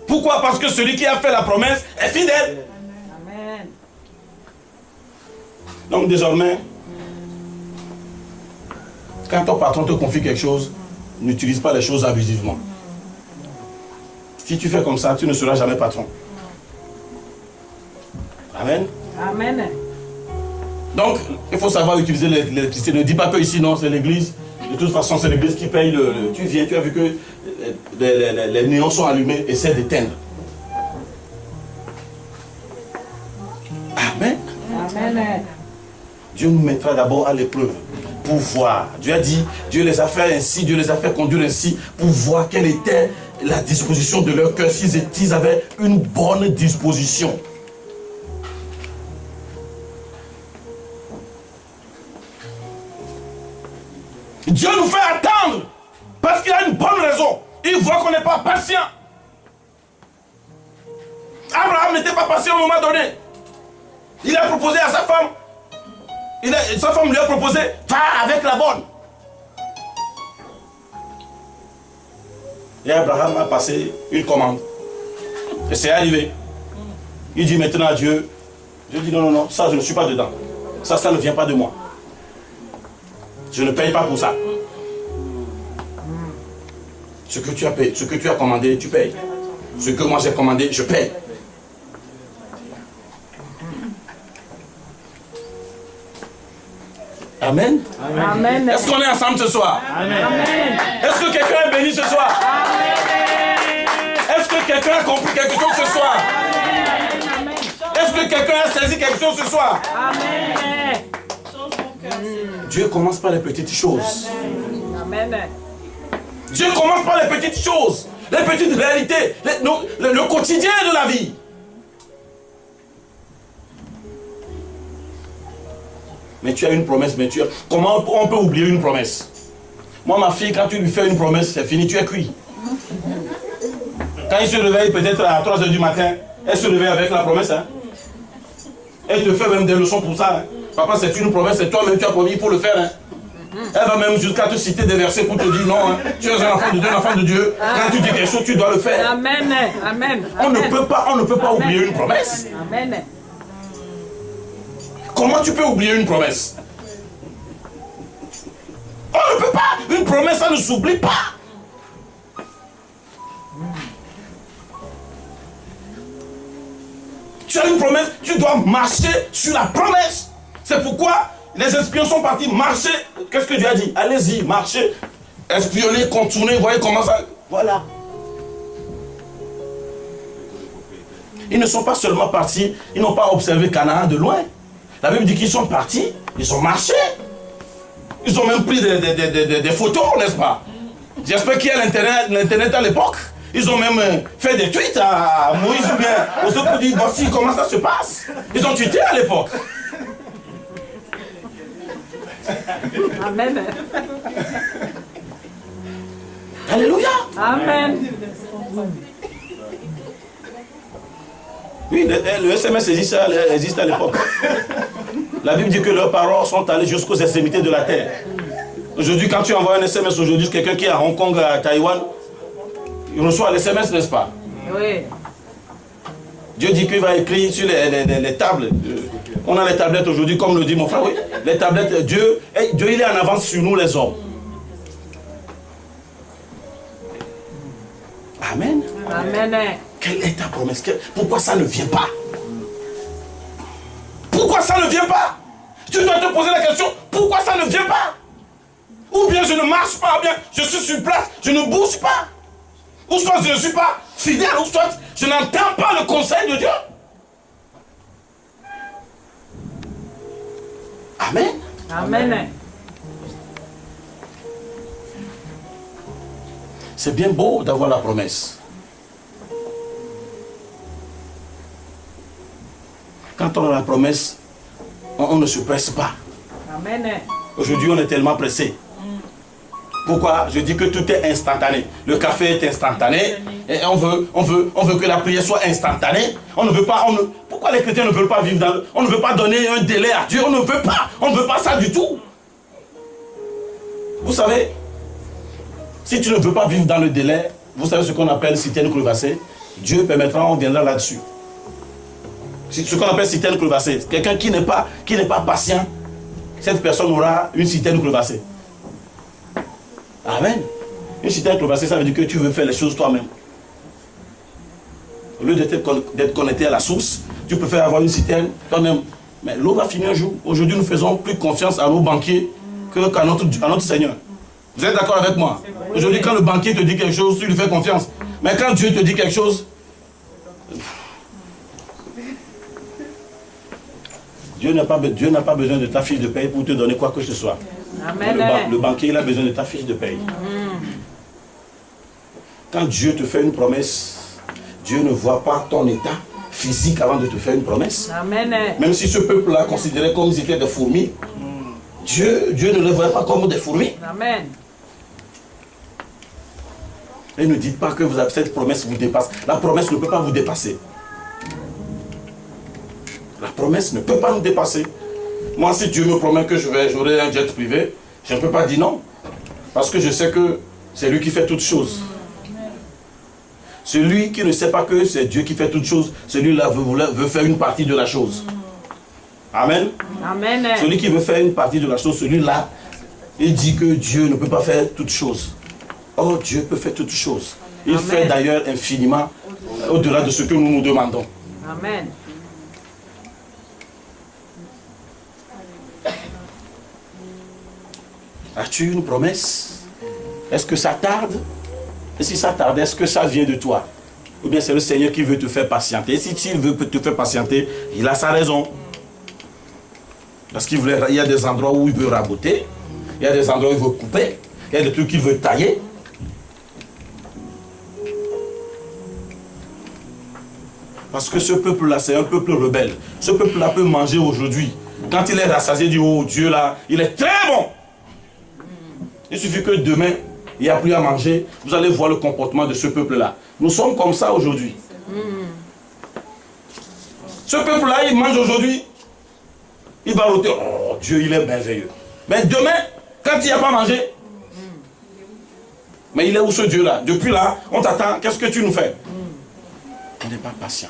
Pourquoi? Parce que celui qui a fait la promesse est fidèle. Amen. Donc désormais, quand ton patron te confie quelque chose, n'utilise pas les choses abusivement. Si tu fais comme ça, tu ne seras jamais patron. Amen. Amen. Donc, il faut savoir utiliser l'électricité. Ne dis pas que ici, non, c'est l'église. De toute façon, c'est l'église qui paye Tu viens, tu as vu que les néons sont allumés, essaie d'éteindre. Amen. Amen. Dieu nous mettra d'abord à l'épreuve pour voir. Dieu a dit, Dieu les a fait ainsi, Dieu les a fait conduire ainsi pour voir quelle était la disposition de leur cœur, s'ils avaient une bonne disposition. Dieu nous fait attendre parce qu'il a une bonne raison. Il voit qu'on n'est pas patient. Abraham n'était pas patient au moment donné. Il a proposé à sa femme. Sa femme lui a proposé, va avec la bonne. Et Abraham a passé une commande. Et c'est arrivé. Il dit maintenant à Dieu, Dieu dit non, ça je ne suis pas dedans. Ça ne vient pas de moi. Je ne paye pas pour ça. Ce que tu as payé, ce que tu as commandé, tu payes. Ce que moi j'ai commandé, je paye. Amen. Amen. Est-ce qu'on est ensemble ce soir? Amen. Est-ce que quelqu'un est béni ce soir? Est-ce que quelqu'un a compris quelque chose ce soir? Est-ce que quelqu'un a saisi quelque chose ce soir? Amen. Dieu commence par les petites choses. Amen. Dieu commence par les petites choses, les petites réalités, le quotidien de la vie. Mais tu as une promesse, comment on peut oublier une promesse? Moi, ma fille, quand tu lui fais une promesse, c'est fini, tu es cuit. Quand il se réveille peut-être à 3 h du matin, elle se réveille avec la promesse. Hein? Elle te fait même des leçons pour ça. Hein? Papa, c'est une promesse, c'est toi-même, tu as promis, il faut le faire. Hein? Elle va même jusqu'à te citer des versets pour te dire non, hein? Tu es un enfant de Dieu, un enfant de Dieu. Quand tu dis quelque chose, tu dois le faire. Amen. Amen. On ne peut pas oublier une promesse. Amen. Comment tu peux oublier une promesse? On ne peut pas. Une promesse, ça ne s'oublie pas. Tu as une promesse, tu dois marcher sur la promesse. C'est pourquoi les espions sont partis marcher. Qu'est-ce que Dieu a dit? Allez-y, marchez, espionnez, contournez, voyez comment ça... Voilà. Ils ne sont pas seulement partis, ils n'ont pas observé Canaan de loin. La Bible dit qu'ils sont partis, ils ont marché. Ils ont même pris des photos, n'est-ce pas? J'espère qu'il y a l'Internet à l'époque. Ils ont même fait des tweets à Moïse ou bien aux autres pour dire voici comment ça se passe. Ils ont tweeté à l'époque. Amen. Alléluia. Amen. Oui, le SMS existe à l'époque. La Bible dit que leurs paroles sont allées jusqu'aux extrémités de la terre. Aujourd'hui, quand tu envoies un SMS aujourd'hui, quelqu'un qui est à Hong Kong, à Taïwan, il reçoit les SMS, n'est-ce pas? Oui. Dieu dit qu'il va écrire sur les tables. On a les tablettes aujourd'hui, comme le dit mon frère. Oui, les tablettes, Dieu, il est en avance sur nous les hommes. Amen. Amen. Quelle est ta promesse? Pourquoi ça ne vient pas? Pourquoi ça ne vient pas? Tu dois te poser la question, pourquoi ça ne vient pas? Ou bien je ne marche pas, ou bien je suis sur place, je ne bouge pas. Ou soit je ne suis pas fidèle, ou soit je n'entends pas le conseil de Dieu. Amen. Amen. C'est bien beau d'avoir la promesse. Quand on a la promesse, on ne se presse pas. Amen. Aujourd'hui, on est tellement pressé. Pourquoi? Je dis que tout est instantané. Le café est instantané. Et on veut que la prière soit instantanée. On ne veut pas. Pourquoi les chrétiens ne veulent pas vivre dans le... On ne veut pas donner un délai à Dieu. On ne veut pas. On ne veut pas ça du tout. Vous savez, si tu ne veux pas vivre dans le délai, vous savez ce qu'on appelle citerne crevassée. Dieu permettra, on viendra là-dessus. Ce qu'on appelle citerne crevassée. Quelqu'un qui n'est pas patient, cette personne aura une citerne crevassée. Amen. Une citerne crevassée, ça veut dire que tu veux faire les choses toi-même. Au lieu d'être connecté à la source, tu préfères avoir une citerne toi-même. Mais l'eau va finir un jour. Aujourd'hui, nous faisons plus confiance à nos banquiers qu'à notre Seigneur. Vous êtes d'accord avec moi? Aujourd'hui, quand le banquier te dit quelque chose, tu lui fais confiance. Mais quand Dieu te dit quelque chose, Dieu n'a pas besoin de ta fiche de paye pour te donner quoi que ce soit. Amen. Le banquier, il a besoin de ta fiche de paye. Quand Dieu te fait une promesse, Dieu ne voit pas ton état physique avant de te faire une promesse. Amen. Même si ce peuple-là considérait comme ils étaient des fourmis, Dieu ne les voyait pas comme des fourmis. Amen. Et ne dites pas que cette promesse vous dépasse. La promesse ne peut pas vous dépasser. La promesse ne peut pas nous dépasser. Moi, si Dieu me promet que j'aurai un jet privé, je ne peux pas dire non. Parce que je sais que c'est lui qui fait toutes choses. Celui qui ne sait pas que c'est Dieu qui fait toutes choses, celui-là veut faire une partie de la chose. Amen. Amen. Celui qui veut faire une partie de la chose, celui-là, il dit que Dieu ne peut pas faire toutes choses. Oh, Dieu peut faire toutes choses. Il Amen. fait d'ailleurs infiniment au-delà de ce que nous nous demandons. Amen. As-tu une promesse? Est-ce que ça tarde? Et si ça tarde, est-ce que ça vient de toi? Ou bien c'est le Seigneur qui veut te faire patienter? Et si il veut te faire patienter, il a sa raison. Parce qu'il y a des endroits où il veut raboter, il y a des endroits où il veut couper, il y a des trucs qu'il veut tailler. Parce que ce peuple-là, c'est un peuple rebelle. Ce peuple-là peut manger aujourd'hui. Quand il est rassasié, il dit, oh Dieu là, il est très bon. Il suffit que demain, il n'y a plus à manger. Vous allez voir le comportement de ce peuple-là. Nous sommes comme ça aujourd'hui. Ce peuple-là, il mange aujourd'hui. Il va rôter. Oh Dieu, il est merveilleux. Mais demain, quand il n'y a pas mangé, mais il est où ce Dieu-là? Depuis là, on t'attend. Qu'est-ce que tu nous fais? On n'est pas patient.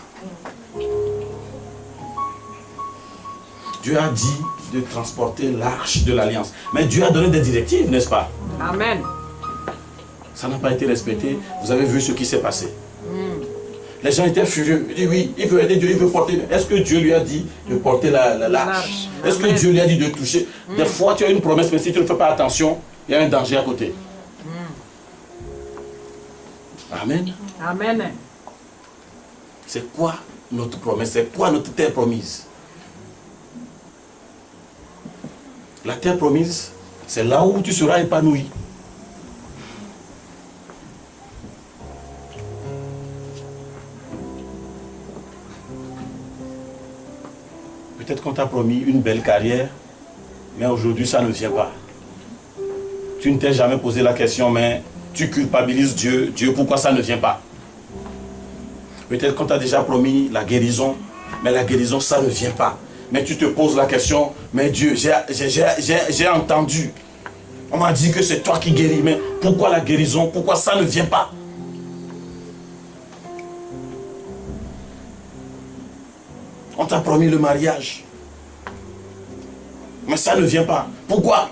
Dieu a dit de transporter l'arche de l'alliance. Mais Dieu a donné des directives, n'est-ce pas? Amen. Ça n'a pas été respecté. Vous avez vu ce qui s'est passé. Les gens étaient furieux. Ils disent oui, il veut aider Dieu, il veut porter. Est-ce que Dieu lui a dit de porter l'arche? Est-ce que Dieu lui a dit de toucher? Des fois, tu as une promesse, mais si tu ne fais pas attention, il y a un danger à côté. Amen. Amen. C'est quoi notre promesse? C'est quoi notre terre promise? La terre promise, c'est là où tu seras épanoui. Peut-être qu'on t'a promis une belle carrière, mais aujourd'hui ça ne vient pas. Tu ne t'es jamais posé la question, mais tu culpabilises Dieu. Dieu, pourquoi ça ne vient pas? Peut-être qu'on t'a déjà promis la guérison, mais la guérison ça ne vient pas. Mais tu te poses la question, mais Dieu, j'ai entendu. On m'a dit que c'est toi qui guéris, mais pourquoi la guérison? Pourquoi ça ne vient pas? On t'a promis le mariage. Mais ça ne vient pas. Pourquoi?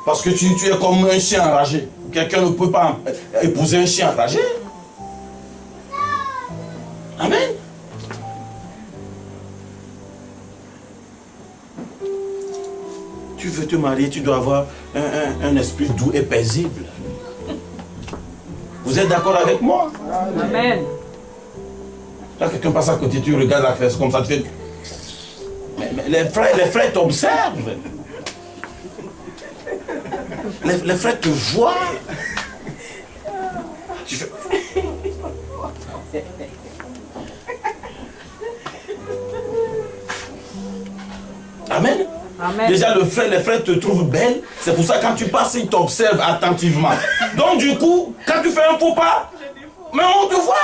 Parce que tu es comme un chien enragé. Quelqu'un ne peut pas épouser un chien enragé. Amen. Tu veux te marier, tu dois avoir un esprit doux et paisible. Vous êtes d'accord avec moi? Amen. Là, quelqu'un passe à côté, tu regardes la fesse comme ça, tu fais... Mais les frères t'observent. Les frères te voient. Tu fais... Amen. Amen. Déjà, les frères te trouvent belle. C'est pour ça que quand tu passes, ils t'observent attentivement. Donc, du coup, quand tu fais un faux pas, mais on te voit.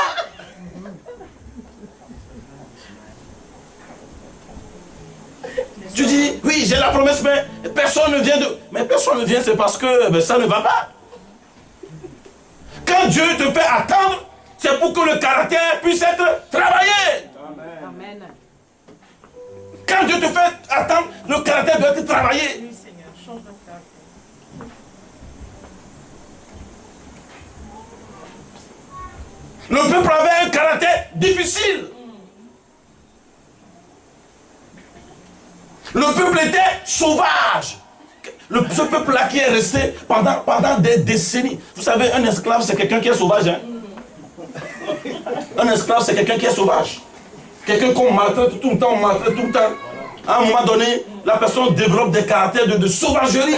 Tu dis, oui, j'ai la promesse, mais personne ne vient de... Mais personne ne vient, c'est parce que ça ne va pas. Quand Dieu te fait attendre, c'est pour que le caractère puisse être travaillé. Amen. Quand Dieu te fait attendre, le caractère doit être travaillé. Oui, Seigneur, change de caractère. Le peuple avait un caractère difficile. Le peuple était sauvage. Ce peuple-là qui est resté pendant des décennies. Vous savez, un esclave, c'est quelqu'un qui est sauvage. Hein? Un esclave, c'est quelqu'un qui est sauvage. Quelqu'un qu'on maltraite tout le temps, on maltraite tout le temps. À un moment donné, la personne développe des caractères de sauvagerie.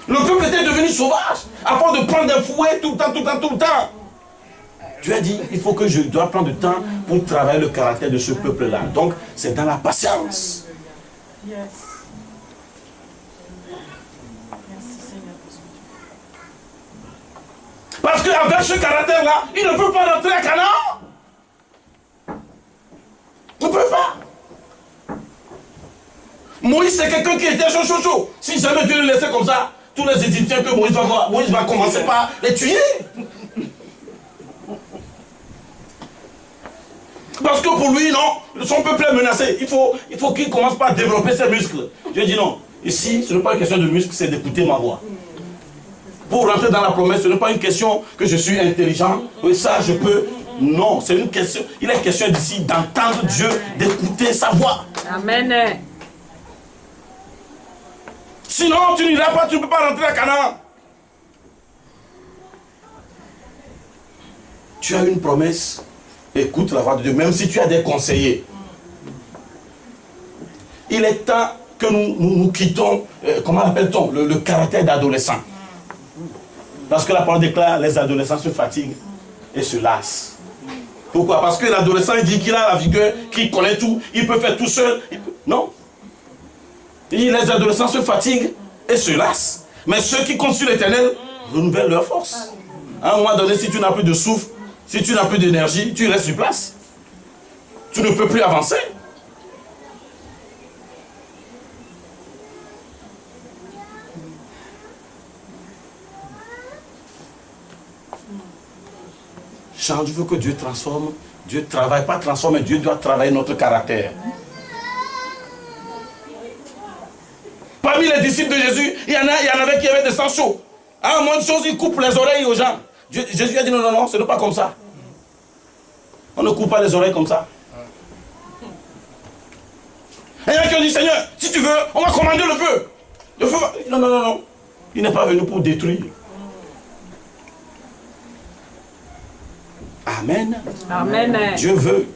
Le peuple était devenu sauvage. Avant de prendre des fouets tout le temps. Dieu a dit, il faut que je dois prendre du temps pour travailler le caractère de ce peuple-là. Donc, c'est dans la patience. Yes. Merci Seigneur pour ce que tu fais. Parce qu'avec ce caractère-là, il ne peut pas rentrer à Canaan. Moïse, c'est quelqu'un qui était chaud. Si jamais Dieu le laissait comme ça, tous les Égyptiens que Moïse va voir, Moïse va commencer par les tuer. Parce que pour lui, non, son peuple est menacé. Il faut qu'il commence par développer ses muscles. Dieu dit non. Ici, ce n'est pas une question de muscles, c'est d'écouter ma voix. Pour rentrer dans la promesse, ce n'est pas une question que je suis intelligent. Oui, ça, je peux. Non, c'est une question. Il est question d'ici d'entendre Dieu, d'écouter sa voix. Amen. Sinon, tu n'iras pas, tu ne peux pas rentrer à Canaan. Tu as une promesse. Écoute la voix de Dieu, même si tu as des conseillers. Il est temps que nous quittons, comment appelle-t-on, le caractère d'adolescent. Parce que la parole déclare, les adolescents se fatiguent et se lassent. Pourquoi? Parce que l'adolescent il dit qu'il a la vigueur, qu'il connaît tout, il peut faire tout seul. Non. Et les adolescents se fatiguent et se lassent. Mais ceux qui comptent sur l'Éternel renouvellent leur force. À un moment donné, si tu n'as plus de souffle, si tu n'as plus d'énergie, tu restes sur place. Tu ne peux plus avancer. Charles, je veux que Dieu transforme. Dieu travaille, pas transformer, Dieu doit travailler notre caractère. Parmi les disciples de Jésus, il y en avait qui avaient des sangs chauds. À un moment de choses, ils coupent les oreilles aux gens. Jésus a dit non, ce n'est pas comme ça. On ne coupe pas les oreilles comme ça. Et il y en a qui ont dit, Seigneur, si tu veux, on va commander le feu. Le feu va... Non. Il n'est pas venu pour détruire. Amen. Amen. Dieu veut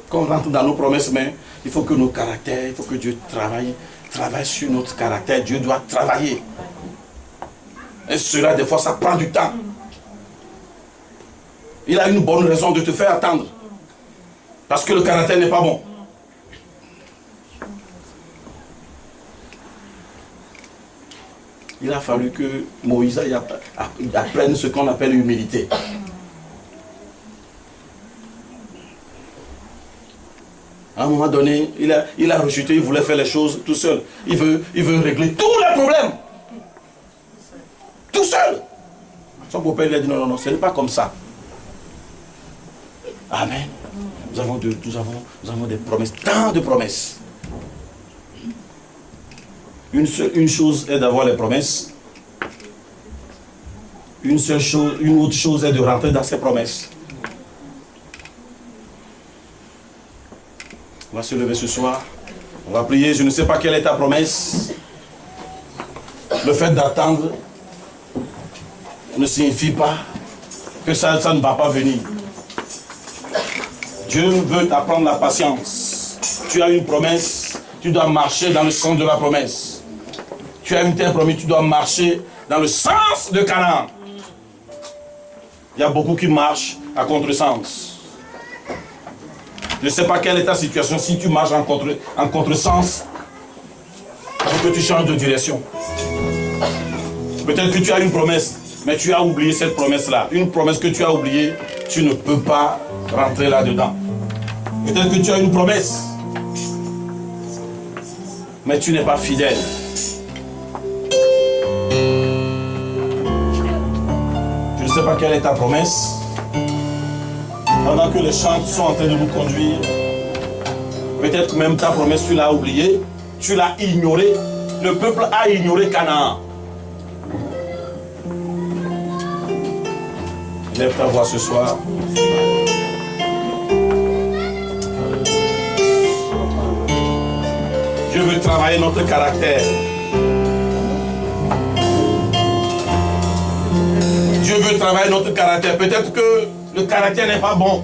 qu'on rentre dans nos promesses, mais il faut que nos caractères, il faut que Dieu travaille sur notre caractère. Dieu doit travailler. Et cela, des fois, ça prend du temps. Il a une bonne raison de te faire attendre. Parce que le caractère n'est pas bon. Il a fallu que Moïse apprenne ce qu'on appelle l'humilité. À un moment donné, il a rechuté, il voulait faire les choses tout seul. Il veut régler tous les problèmes. Tout seul. Son beau-père lui a dit non, ce n'est pas comme ça. Amen. Nous avons des promesses, tant de promesses. Une chose est d'avoir les promesses. Une autre chose est de rentrer dans ces promesses. On va se lever ce soir. On va prier. Je ne sais pas quelle est ta promesse. Le fait d'attendre ne signifie pas que ça ne va pas venir. Dieu veut t'apprendre la patience. Tu as une promesse, tu dois marcher dans le sens de la promesse. Tu as une telle promesse, tu dois marcher dans le sens de Canaan. Il y a beaucoup qui marchent à contresens. Je ne sais pas quelle est ta situation. Si tu marches en contresens, il faut que tu changes de direction. Peut-être que tu as une promesse, mais tu as oublié cette promesse-là. Une promesse que tu as oubliée, tu ne peux pas rentrer là-dedans. Peut-être que tu as une promesse, mais tu n'es pas fidèle. Je ne sais pas quelle est ta promesse. Pendant que les chants sont en train de nous conduire, peut-être que même ta promesse, tu l'as oubliée, tu l'as ignorée. Le peuple a ignoré Canaan. Lève ta voix ce soir. Dieu veut travailler notre caractère. Dieu veut travailler notre caractère. Peut-être que le caractère n'est pas bon.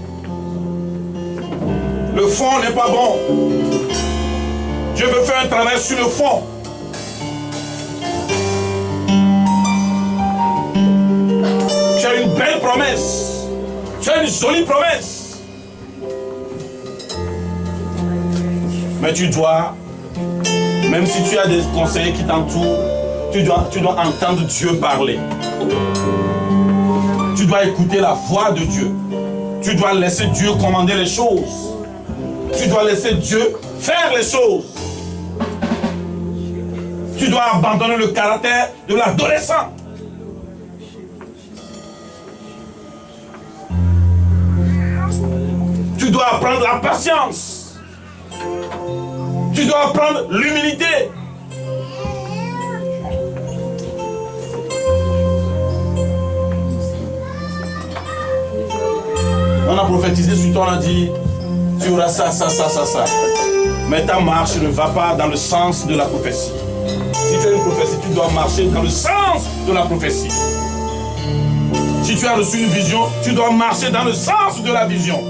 Le fond n'est pas bon. Dieu veut faire un travail sur le fond. Tu as une belle promesse. Tu as une jolie promesse. Mais tu dois, même si tu as des conseillers qui t'entourent, tu dois entendre Dieu parler. Tu dois écouter la voix de Dieu. Tu dois laisser Dieu commander les choses. Tu dois laisser Dieu faire les choses. Tu dois abandonner le caractère de l'adolescent. Tu dois apprendre la patience. Tu dois apprendre l'humilité. On a prophétisé sur toi, on a dit, tu auras ça. Mais ta marche ne va pas dans le sens de la prophétie. Si tu as une prophétie, tu dois marcher dans le sens de la prophétie. Si tu as reçu une vision, tu dois marcher dans le sens de la vision.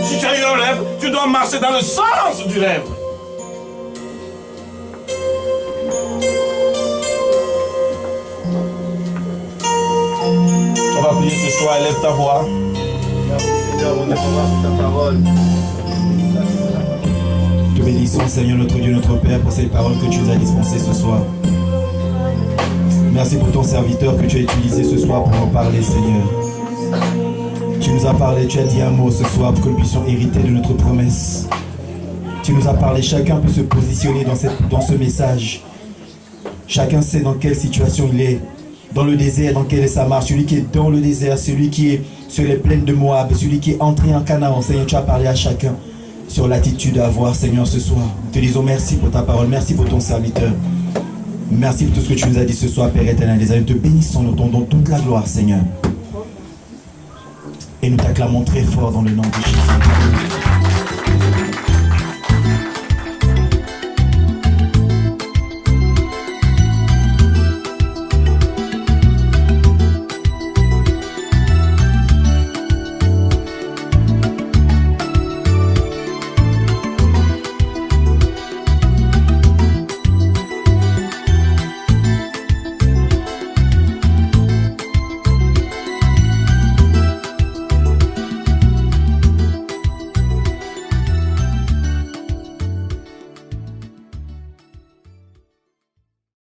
Si tu as eu un rêve, tu dois marcher dans le sens du rêve. On va prier ce soir, élève ta voix. Merci Seigneur, on est pour ta parole. Te bénissons Seigneur notre Dieu, notre Père, pour cette parole que tu nous as dispensée ce soir. Merci pour ton serviteur que tu as utilisé ce soir pour nous parler, Seigneur. Tu nous as parlé, tu as dit un mot ce soir pour que nous puissions hériter de notre promesse. Tu nous as parlé, chacun peut se positionner dans ce message. Chacun sait dans quelle situation il est, dans le désert, dans quelle est sa marche. Celui qui est dans le désert, celui qui est sur les plaines de Moab, celui qui est entré en Canaan. Seigneur, tu as parlé à chacun sur l'attitude à avoir, Seigneur, ce soir. Nous te disons merci pour ta parole, merci pour ton serviteur. Merci pour tout ce que tu nous as dit ce soir, Père éternel. Les amis, te bénissons, nous t'en donnons toute la gloire, Seigneur. Et nous t'acclamons très fort dans le nom de Jésus.